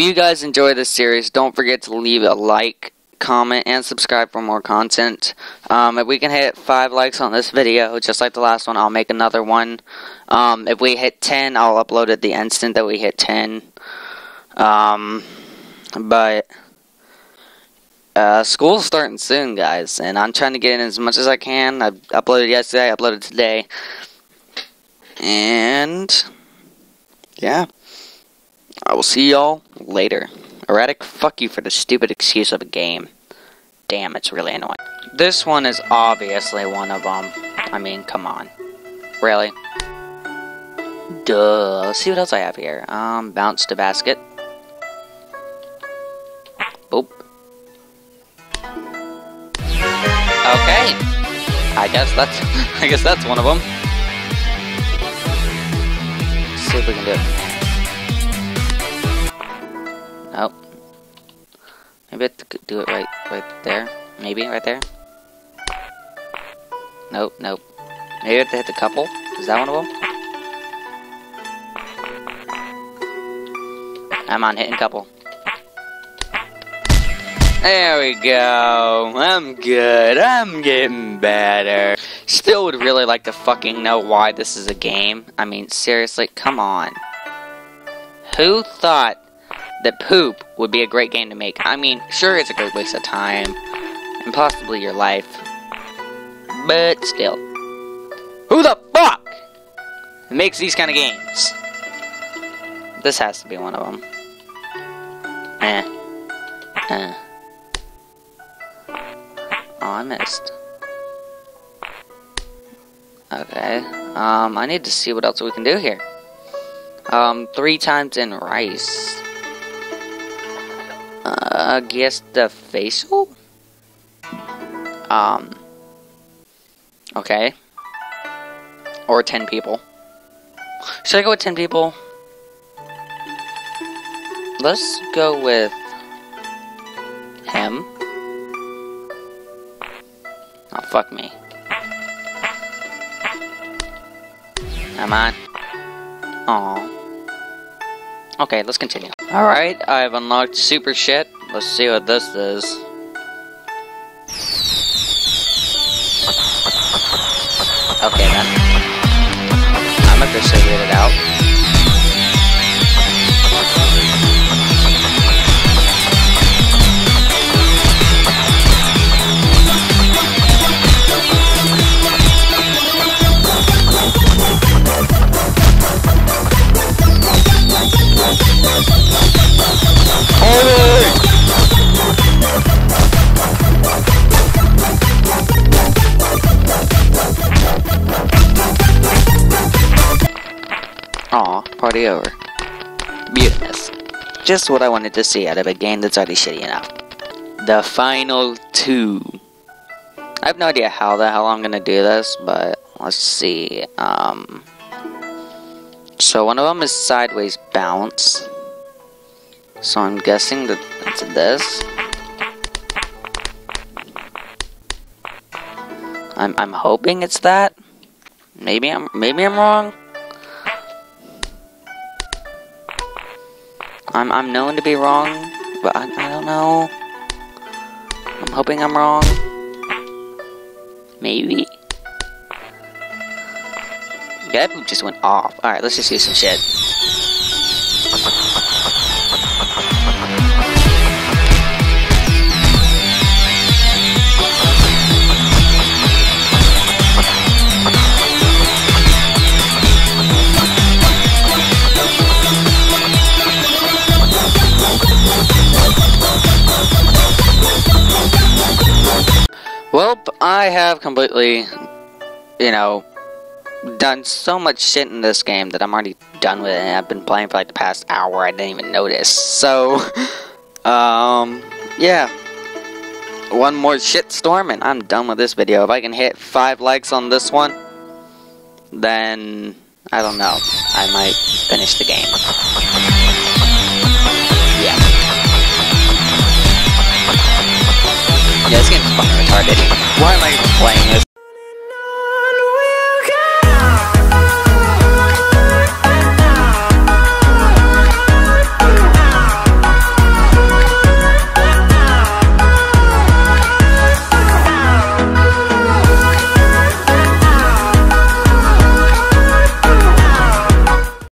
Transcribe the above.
you guys enjoy this series, don't forget to leave a like, comment, and subscribe for more content. If we can hit 5 likes on this video, just like the last one, I'll make another one. If we hit 10, I'll upload it the instant that we hit 10. School's starting soon, guys, and I'm trying to get in as much as I can. I uploaded yesterday, I uploaded today. And yeah, I will see y'all later. Erratic, fuck you for the stupid excuse of a game. Damn, it's really annoying. This one is obviously one of them. I mean, come on. Really? Duh. Let's see what else I have here. Bounce to basket. Boop. Okay. I guess that's one of them. Let's see if we can do it. Nope. Maybe I have to do it right there. Maybe right there. Nope. Maybe I have to hit the couple. Is that one of them? I'm on hitting couple. There we go. I'm good. I'm getting better. Still would really like to fucking know why this is a game. I mean, seriously, come on. Who thought that poop would be a great game to make? I mean, sure, it's a great waste of time, and possibly your life, but still. Who the fuck makes these kind of games? This has to be one of them. Oh, I missed. Okay, I need to see what else we can do here. 3 times in rice. Guess the facial? Okay. Or 10 people. Should I go with 10 people? Let's go with him. Oh, fuck me. Come on. Aww. Okay, let's continue. Alright, I've unlocked super shit. Let's see what this is. Okay then. I'm officially weirded out. Aw, party over. Beautiness. Just what I wanted to see out of a game that's already shitty enough. The final 2. I have no idea how the hell I'm gonna do this, but let's see. So one of them is sideways bounce. So I'm guessing that it's this. I'm hoping it's that. Maybe I'm wrong. I'm known to be wrong, but I don't know. I'm hoping I'm wrong. Maybe. That poop just went off. Alright, let's just do some shit. Well, I have completely, done so much shit in this game that I'm already done with it, and I've been playing for like the past hour. I didn't even notice. So, yeah. One more shitstorm and I'm done with this video. If I can hit 5 likes on this one, then, I don't know. I might finish the game. Yeah. Yeah, this game's fucking retarded. Why am I even playing this?